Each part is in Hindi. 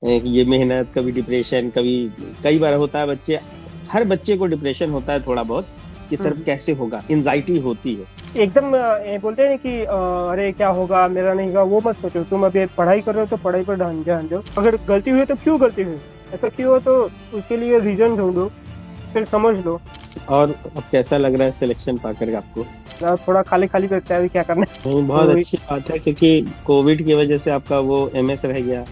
ये मेहनत, कभी डिप्रेशन, कभी कई बार होता है बच्चे, हर बच्चे को डिप्रेशन होता है थोड़ा बहुत, कि सर हम्म। कैसे होगा, एंजाइटी होती है। एकदम ये बोलते हैं कि अरे क्या होगा, मेरा नहीं होगा, वो मत सोचो। तुम अभी पढ़ाई कर रहे हो तो पढ़ाई पर ध्यान दो। अगर गलती हुई तो क्यों गलती हुई, ऐसा क्यों हो, तो उसके लिए रीजन ढूंढो, फिर समझ लो। और अब कैसा लग रहा है सिलेक्शन पाकर आपको? थोड़ा खाली खाली करता है, अभी क्या करना है। नहीं, बहुत तो अच्छी बात है, क्योंकि कोविड की वजह से आपका वो एमएस रह गया,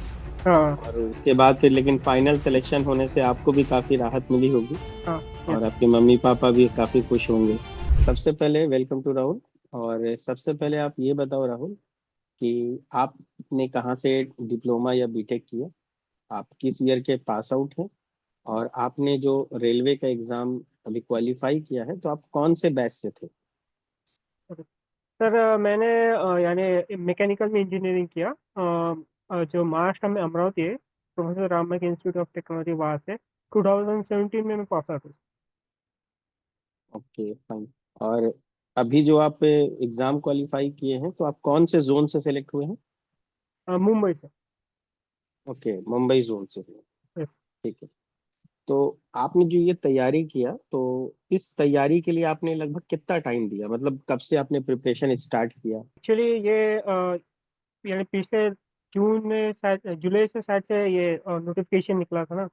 हाँ। और उसके बाद फिर लेकिन फाइनल सिलेक्शन होने से आपको भी काफी राहत मिली होगी, हाँ। और आपके मम्मी पापा भी काफी खुश होंगे। सबसे पहले वेलकम टू राहुल। और सबसे पहले आप ये बताओ राहुल, कि आपने कहाँ से डिप्लोमा या बीटेक किया, आप किस ईयर के पास आउट हैं, और आपने जो रेलवे का एग्जाम अभी क्वालिफाई किया है तो आप कौन से बैच से थे? सर मैंने यानी मैकेनिकल में इंजीनियरिंग किया। जो महाराष्ट्र में अमरावती है, प्रोफेसर रामैक इंस्टीट्यूट ऑफ टेक्नोलॉजी, वहाँ से 2017 में मैं पास आउट ओके फाइन। और अभी जो आप एग्जाम क्वालिफाई किए हैं तो आप कौन से जोन से सेलेक्ट हुए हैं? हुआ मुंबई से। ओके, मुंबई जोन से हुए। Yes। ठीक है। तो आपने जो ये तैयारी किया, तो इस तैयारी के लिए आपने लगभग कितना टाइम दिया, मतलब कब से आपने प्रिपरेशन स्टार्ट किया? एक्चुअली ये यानी पिछले जून में शायद, जुलाई से शायद से ये नोटिफिकेशन निकला था ना,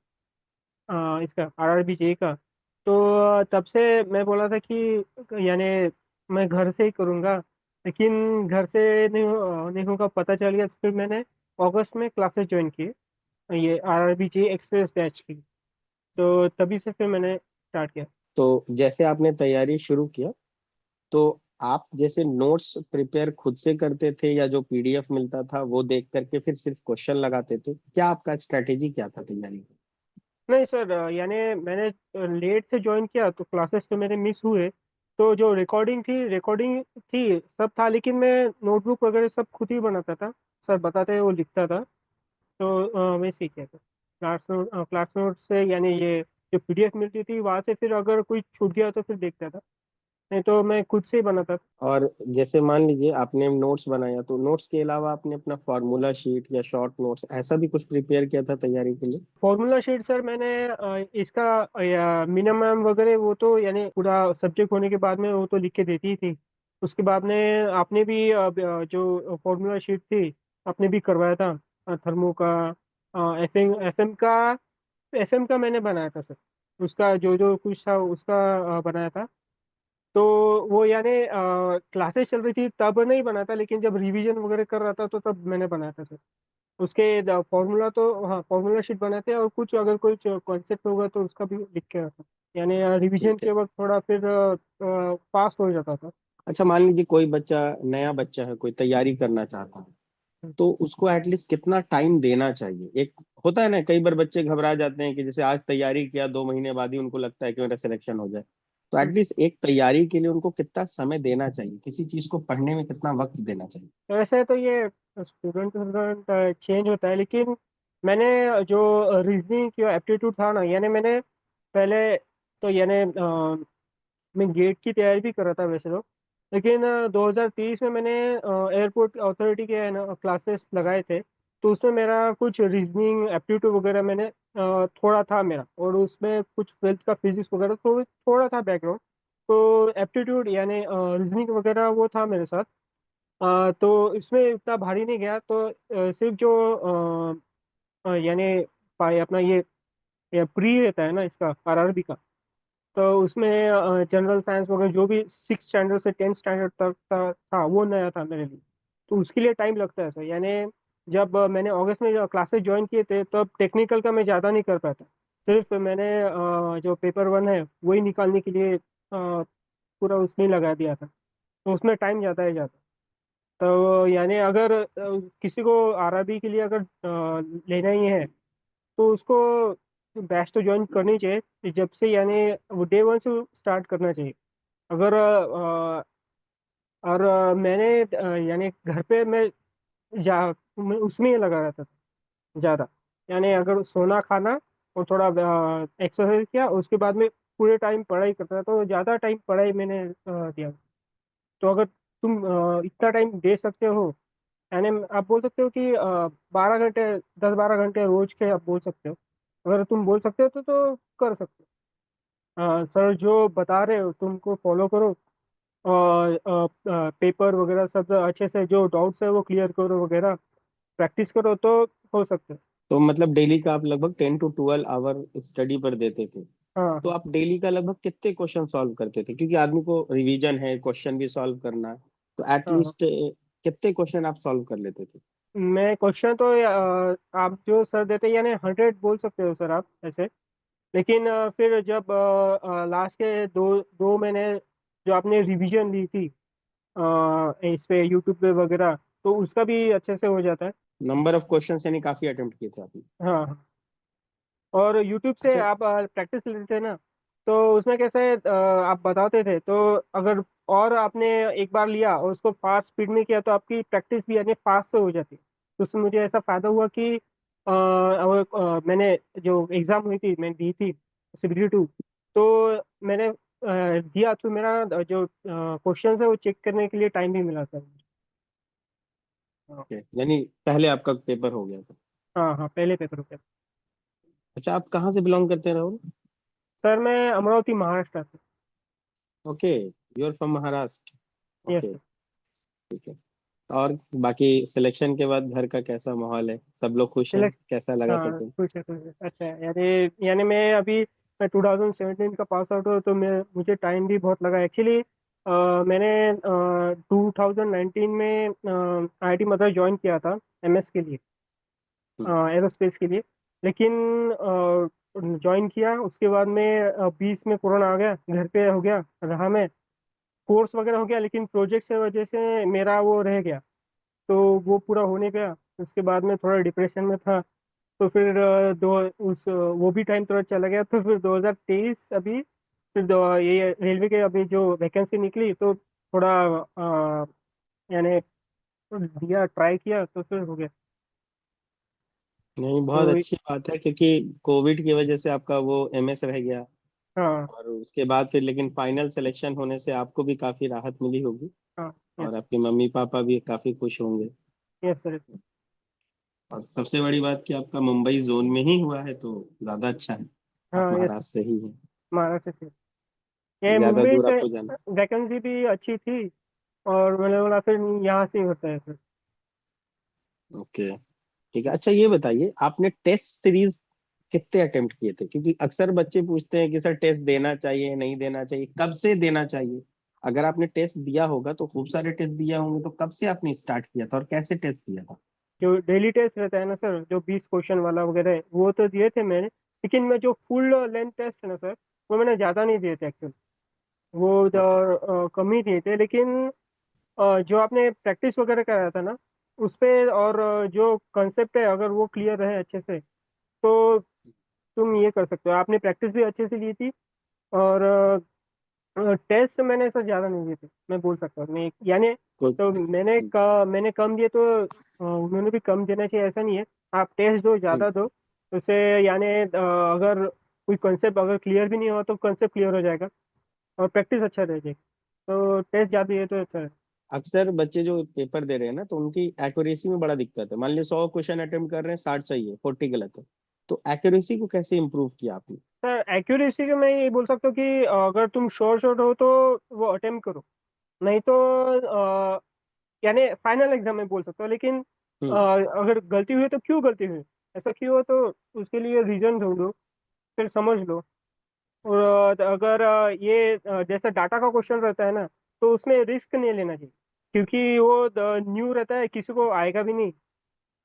इसका आरआरबी जे का। तो तब से मैं बोला था कि यानी मैं घर से ही करूँगा, लेकिन घर से नहीं होगा, पता चल गया। तो फिर मैंने अगस्त में क्लासेस ज्वाइन की, ये आरआरबी जे एक्सप्रेस बैच की। तो तभी से फिर मैंने स्टार्ट किया। तो जैसे आपने तैयारी शुरू किया, तो आप जैसे नोट्स प्रिपेयर खुद से करते थे, या जो पीडीएफ मिलता था वो देख करके फिर सिर्फ क्वेश्चन लगाते थे, क्या आपका स्ट्रेटेजी क्या था तैयारी का? नहीं सर, यानी मैंने लेट से ज्वाइन किया तो क्लासेस तो मेरे मिस हुए। तो जो रिकॉर्डिंग थी सब था, लेकिन मैं नोटबुक वगैरह सब खुद ही बनाता था। सर बताते वो लिखता था। तो मैं सीख गया था क्लास नोट से, यानी ये जो पीडीएफ मिलती थी वहां से। फिर अगर कोई छूट गया तो फिर देखता था, नहीं तो मैं खुद से ही बनाता था। और जैसे मान लीजिए आपने नोट्स बनाया, तो नोट्स के अलावा आपने अपना फॉर्मूला शीट या शॉर्ट नोट्स ऐसा भी कुछ प्रिपेयर किया था तैयारी के लिए? फॉर्मूला शीट सर मैंने इसका मिनिमम वगैरह वो तो यानी पूरा सब्जेक्ट होने के बाद में वो तो लिख के देती ही थी। उसके बाद में आपने भी जो फॉर्मूला शीट थी आपने भी करवाया था, थर्मो का, एफएम का मैंने बनाया था सर। उसका जो जो कुछ था उसका बनाया था। तो वो यानी क्लासेस चल रही थी तब नहीं बना था, लेकिन जब रिवीजन वगैरह कर रहा था तो तब मैंने बनाया था सर। उसके फॉर्मूला तो, हाँ, फॉर्मूला शीट बनाते हैं, और कुछ अगर कोई कॉन्सेप्ट होगा तो उसका भी लिख के रखा। यानी रिवीजन ठीक है। के वक्त थोड़ा फिर पास हो जाता था। अच्छा, मान लीजिए कोई बच्चा, नया बच्चा है, कोई तैयारी करना चाहता है, तो उसको एटलीस्ट कितना टाइम देना चाहिए? एक होता है ना, कई बार बच्चे घबरा जाते हैं कि जैसे आज तैयारी किया, 2 महीने बाद ही उनको लगता है कि मेरा सिलेक्शन हो जाए। तो हम्म। एटलीस्ट एक तैयारी के लिए उनको कितना समय देना चाहिए, किसी चीज को पढ़ने में कितना वक्त देना चाहिए? तो वैसे तो ये स्टूडेंट स्टूडेंट चेंज होता है, लेकिन मैंने जो रीजनिंग की एप्टीट्यूड था ना, यानी मैंने पहले तो यानी मैं गेट की तैयारी भी कर रहा था वैसे तो। लेकिन 2030 में मैंने एयरपोर्ट अथॉरिटी के ना क्लासेस लगाए थे। तो उसमें मेरा कुछ रीजनिंग एप्टीट्यूड वगैरह मैंने थोड़ा था मेरा, और उसमें कुछ ट्वेल्थ का फिजिक्स वगैरह थोड़ा था बैकग्राउंड। तो एप्टीट्यूड यानी रीजनिंग वगैरह वो था मेरे साथ। तो इसमें इतना भारी नहीं गया। तो सिर्फ जो यानी अपना ये प्री रहता है ना इसका, आरआरबी का। तो उसमें जनरल साइंस वगैरह जो भी 6 स्टैंडर्ड से 10 स्टैंडर्ड तक था वो नया था मेरे लिए। तो उसके लिए टाइम लगता है सर। यानी जब मैंने अगस्त में क्लासेस ज्वाइन किए थे तब टेक्निकल का मैं ज़्यादा नहीं कर पाया था। सिर्फ मैंने जो पेपर वन है वही निकालने के लिए पूरा उसमें ही लगा दिया था। तो उसमें टाइम जाता है ज़्यादा। तो यानी अगर किसी को आरआरबी के लिए अगर लेना ही है तो उसको बैच तो ज्वाइन करनी चाहिए जब से, यानी वो डे वन से स्टार्ट करना चाहिए। अगर और मैंने यानी घर पे मैं उसमें ही लगा रहता था ज़्यादा। यानी अगर सोना खाना और थोड़ा एक्सरसाइज किया, उसके बाद में पूरे टाइम पढ़ाई करता था। तो ज़्यादा टाइम पढ़ाई मैंने दिया। तो अगर तुम इतना टाइम दे सकते हो यानी आप बोल सकते हो कि 12 घंटे, 10-12 घंटे रोज के आप बोल सकते हो। अगर तुम बोल सकते हो तो कर सकते हो। सर जो बता रहे हो तुमको फॉलो करो, और पेपर वगैरह सब अच्छे से, जो डाउट्स है वो क्लियर करो वगैरह, प्रैक्टिस करो तो हो सकते हो। तो मतलब डेली का आप लगभग 10 to 12 आवर स्टडी पर देते थे। हाँ तो आप डेली का लगभग कितने क्वेश्चन सॉल्व करते थे, क्योंकि आदमी को रिवीजन है, क्वेश्चन भी सॉल्व करना है। तो हाँ हाँ। एटलीस्ट कितने क्वेश्चन आप सॉल्व कर लेते थे? मैं क्वेश्चन तो आप जो सर देते यानी 100 बोल सकते हो सर आप ऐसे। लेकिन फिर जब लास्ट के दो दो महीने जो आपने रिवीजन ली थी इस पे यूट्यूब पे वगैरह, तो उसका भी अच्छे से हो जाता है। नंबर ऑफ क्वेश्चन यानी काफी अटेम्प्ट किए थे आपने? हाँ हाँ। और यूट्यूब से अच्छा। आप प्रैक्टिस लेते थे ना, तो उसमें कैसे आप बताते थे, तो अगर और आपने एक बार लिया और उसको फास्ट स्पीड में किया तो आपकी प्रैक्टिस भी यानी फास्ट से हो जाती। तो उससे मुझे ऐसा फायदा हुआ कि मैंने जो एग्जाम हुई थी मैंने दी थी CBT 2, तो मैंने दिया तो मेरा जो क्वेश्चन है वो चेक करने के लिए टाइम भी मिला था मुझे। हाँ okay, यानी पहले आपका पेपर हो गया था। हाँ हाँ, पहले पेपर हो गया। अच्छा, आप कहाँ से बिलोंग करते हैं राहुल? सर मैं अमरावती महाराष्ट्र से। Okay, you are from Maharashtra. Yes okay, sir. ठीक है। और बाकी सिलेक्शन के बाद घर का कैसा माहौल है, सब लोग खुश हैं, सिलेक्ट। कैसा लगा हाँ सबको? कुछ है, कुछ है। अच्छा है, यानी यानी मैं अभी, मैं 2017 का पास आउट हुआ, तो मैं मुझे टाइम भी बहुत लगा एक्चुअली। मैंने 2019 में IIT मद्रास ज्वाइन किया था MS के लिए, हम्म। एरोस्पेस के लिए। लेकिन ज्वाइन किया उसके बाद में 20 में कोरोना आ गया, घर पे हो गया रहा मैं। कोर्स वगैरह हो गया लेकिन प्रोजेक्ट की वजह से मेरा वो रह गया, तो वो पूरा होने गया। उसके बाद में थोड़ा डिप्रेशन में था। तो फिर वो भी टाइम थोड़ा चला गया, तो फिर 2023 अभी, फिर ये रेलवे के अभी जो वैकेंसी निकली तो थोड़ा यानी दिया, ट्राई किया तो फिर हो गया। नहीं, बहुत तो अच्छी बात है, क्योंकि कोविड की वजह से आपका वो MS रह गया। हाँ और उसके बाद फिर लेकिन फाइनल सिलेक्शन होने से आपको भी काफी राहत मिली होगी। हाँ। यस। और आपके मम्मी पापा भी काफी खुश होंगे। Yes sir. और सबसे बड़ी बात कि आपका मुंबई जोन में ही हुआ है, तो ज्यादा अच्छा है। आप हाँ यस। महाराष्ट्र से ही हैं, महाराष्ट्र से। ये ज्यादा मुंबई दूर से आपको जाना। वैकेंसी भी अच्छी थी, और मैंने बोला फिर यहाँ से ही होता है फिर। ओके, ठीक है। अच्छा, ये बताइए, आपने टेस्ट सीरीज कितने अटेम्प्ट किए थे? क्योंकि अक्सर बच्चे पूछते हैं कि सर टेस्ट देना चाहिए नहीं देना चाहिए, कब से देना चाहिए। अगर आपने टेस्ट दिया होगा तो खूब सारे टेस्ट दिया होंगे, तो कब से आपने स्टार्ट किया था और कैसे टेस्ट दिया था? जो डेली टेस्ट रहता है ना सर, जो 20 क्वेश्चन वाला वगैरह है, वो तो दिए थे मैंने। लेकिन मैं जो फुल लेंथ टेस्ट है ना सर, वो मैंने ज़्यादा नहीं दिए थे एक्चुअली। वो ओके। कम ही दिए थे। लेकिन जो आपने प्रैक्टिस वगैरह कराया था ना उस पे, और जो कंसेप्ट है अगर वो क्लियर रहे अच्छे से, तो तुम ये कर सकते हो। आपने प्रैक्टिस भी अच्छे से ली थी। और टेस्ट मैंने सर ज़्यादा नहीं दिए थे, मैं बोल सकता हूँ मैं यानी। कोई। तो मैंने कम दिए तो उन्होंने भी कम देना चाहिए ऐसा नहीं है। आप टेस्ट दो, ज़्यादा दो। उससे यानी अगर कोई कंसेप्ट अगर क्लियर भी नहीं हुआ तो कंसेप्ट क्लियर हो जाएगा, और प्रैक्टिस अच्छा रह जाएगी। तो टेस्ट ज़्यादा दिए तो अच्छा है। अक्सर बच्चे जो पेपर दे रहे हैं ना, तो उनकी एक्यूरेसी में बड़ा दिक्कत है। मान लीजिए 100 क्वेश्चन अटेम्प्ट कर रहे हैं, 60 सही है, 40 गलत है। तो एक्यूरेसी को कैसे इंप्रूव किया आपने? सर एक्यूरेसी का मैं ये बोल सकता हूँ कि अगर तुम श्योर हो तो वो अटेम्प्ट करो। नहीं तो अ, यानी फाइनल एग्जाम में बोल सकता हूँ। लेकिन हम्म। अगर गलती हुई तो क्यों गलती हुई, ऐसा क्यों हो, तो उसके लिए रीजन ढूंढो, फिर समझ लो। और अगर जैसा डाटा का क्वेश्चन रहता है ना, तो उसमें रिस्क नहीं लेना चाहिए, क्योंकि वो न्यू रहता है, किसी को आएगा भी नहीं।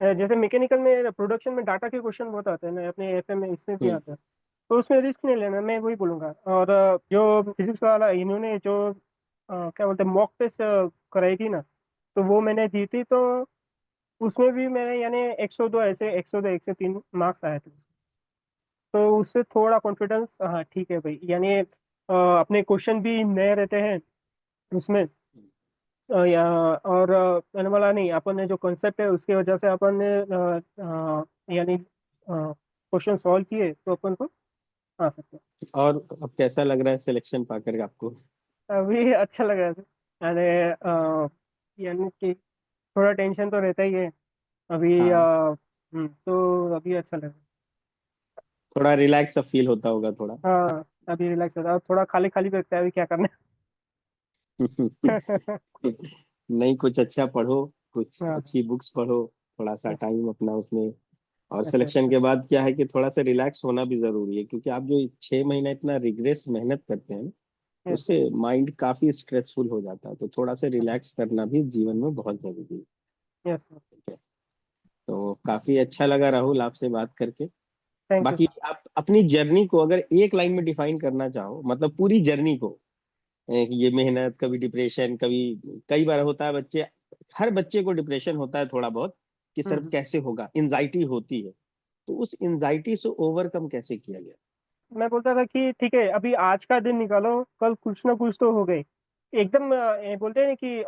जैसे मैकेनिकल में प्रोडक्शन में डाटा के क्वेश्चन बहुत आते हैं ना, अपने FM में इसमें भी हम्म। आता है। तो उसमें रिस्क नहीं लेना, मैं वही बोलूंगा। और जो फिजिक्स वाला इन्होंने जो क्या बोलते हैं मॉक टेस्ट कराई थी ना, तो वो मैंने दी थी। तो उसमें भी मैंने यानी 102, ऐसे 102 103 मार्क्स आए थे। तो उससे थोड़ा कॉन्फिडेंस, हाँ ठीक है भाई, यानी अपने क्वेश्चन भी नए रहते हैं उसमें। और मैंने बोला नहीं, अपन ने जो कॉन्सेप्ट है उसकी वजह से अपन ने यानी क्वेश्चन सॉल्व किए, तो अपन को आ सकते और अब कैसा लग रहा है सिलेक्शन पाकर आपको? हैं। अभी अच्छा लग रहा है यानी यानी कि थोड़ा टेंशन तो रहता ही है अभी। हाँ, तो अभी अच्छा लगा। थोड़ा रिलैक्स फील होता होगा थोड़ा। हाँ, अभी रिलैक्स हो रहा है, थोड़ा खाली खाली भी लगता है अभी क्या करना है। नहीं, कुछ अच्छा पढ़ो, कुछ हाँ। अच्छी बुक्स पढ़ो, थोड़ा सा यस। टाइम अपना उसमें। और अच्छा सिलेक्शन अच्छा। के बाद क्या है कि थोड़ा सा रिलैक्स होना भी जरूरी है, क्योंकि आप जो 6 महीना इतना रिग्रेस मेहनत करते हैं ना, यस। उससे माइंड काफी स्ट्रेसफुल हो जाता है। तो थोड़ा सा रिलैक्स करना भी जीवन में बहुत जरूरी यस। है। तो काफी अच्छा लगा राहुल आपसे बात करके। थैंक यू बाकी सर। आप अपनी जर्नी को अगर एक लाइन में डिफाइन करना चाहो, मतलब पूरी जर्नी को, ये मेहनत, कभी डिप्रेशन, कभी, कई बार होता है बच्चे, हर बच्चे को डिप्रेशन होता है थोड़ा बहुत, कि सर हम्म। कैसे होगा, एंजाइटी होती है। तो उस एंजाइटी से ओवरकम कैसे किया गया? मैं बोलता था कि ठीक है, अभी आज का दिन निकालो, कल कुछ ना कुछ तो हो गए। एकदम ये बोलते हैं ना कि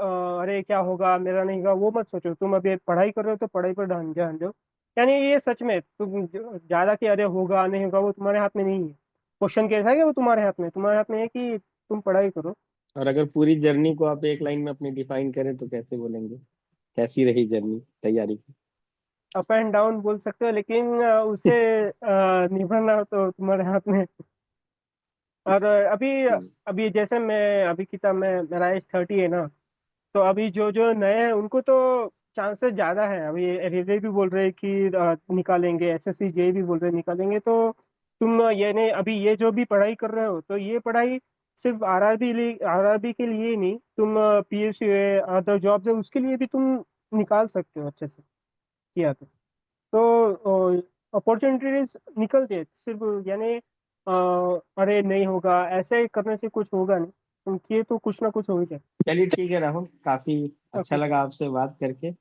अरे क्या होगा, मेरा नहीं होगा, वो मत सोचो। तुम अभी पढ़ाई कर रहे हो तो पढ़ाई पर ध्यान दो। यानी ये सच में तुम ज्यादा कि अरे होगा नहीं होगा वो तुम्हारे हाथ में नहीं है। क्वेश्चन कैसा है कि वो तुम्हारे हाथ में है कि तुम पढ़ाई करो। और अगर पूरी जर्नी को आप एक लाइन में अपनी डिफाइन करें तो कैसे बोलेंगे? कैसी रही जर्नी तैयारी की? अप एंड डाउन बोल सकते हो, लेकिन उसे निभाना तो तुम्हारे हाथ में है। और अभी हम्म। अभी जैसे मैं अभी कितना मैं मेरा एज 30 है ना। तो अभी जो जो नए हैं उनको तो चांसेस ज्यादा है। अभी रेलवे भी बोल रहे हैं कि निकालेंगे, एसएससी जेई भी बोल रहे हैं निकालेंगे। तो तुम ये नहीं, अभी ये जो भी पढ़ाई कर रहे हो तो ये पढ़ाई सिर्फ आरआरबी के लिए ही नहीं, तुम पीएसयू है, अदर जॉब्स है, उसके लिए भी तुम निकाल सकते हो अच्छे से किया तो अपॉर्चुनिटीज निकलती है सिर्फ। यानी अरे नहीं होगा, ऐसे करने से कुछ होगा नहीं, तुम किए तो कुछ ना कुछ हो ही जाए। चलिए ठीक है राहुल, काफी अच्छा ओके। लगा आपसे बात करके।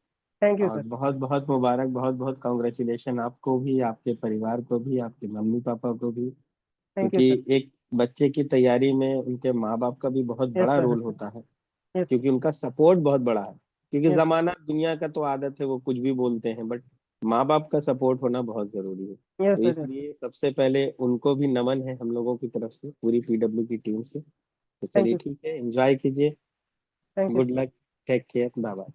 थैंक यू और सर। बहुत बहुत मुबारक, बहुत बहुत कॉन्ग्रेचुलेशन आपको भी, आपके परिवार को भी, आपके मम्मी पापा को भी। थैंक यू क्योंकि सर। एक बच्चे की तैयारी में उनके माँ बाप का भी बहुत यस बड़ा सर। Role yes sir. होता है। Yes sir. क्योंकि उनका सपोर्ट बहुत बड़ा है। क्योंकि यस सर। जमाना दुनिया का तो आदत है, वो कुछ भी बोलते हैं, बट माँ बाप का सपोर्ट होना बहुत जरूरी है। यस तो सर। यस। इसलिए सबसे पहले उनको भी नमन है हम लोगों की तरफ से, पूरी पीडब्ल्यू की टीम से। तो थैंक चलिए यू। ठीक है, एंजॉय कीजिए। Thank you good sir. Luck. Take care, bye bye.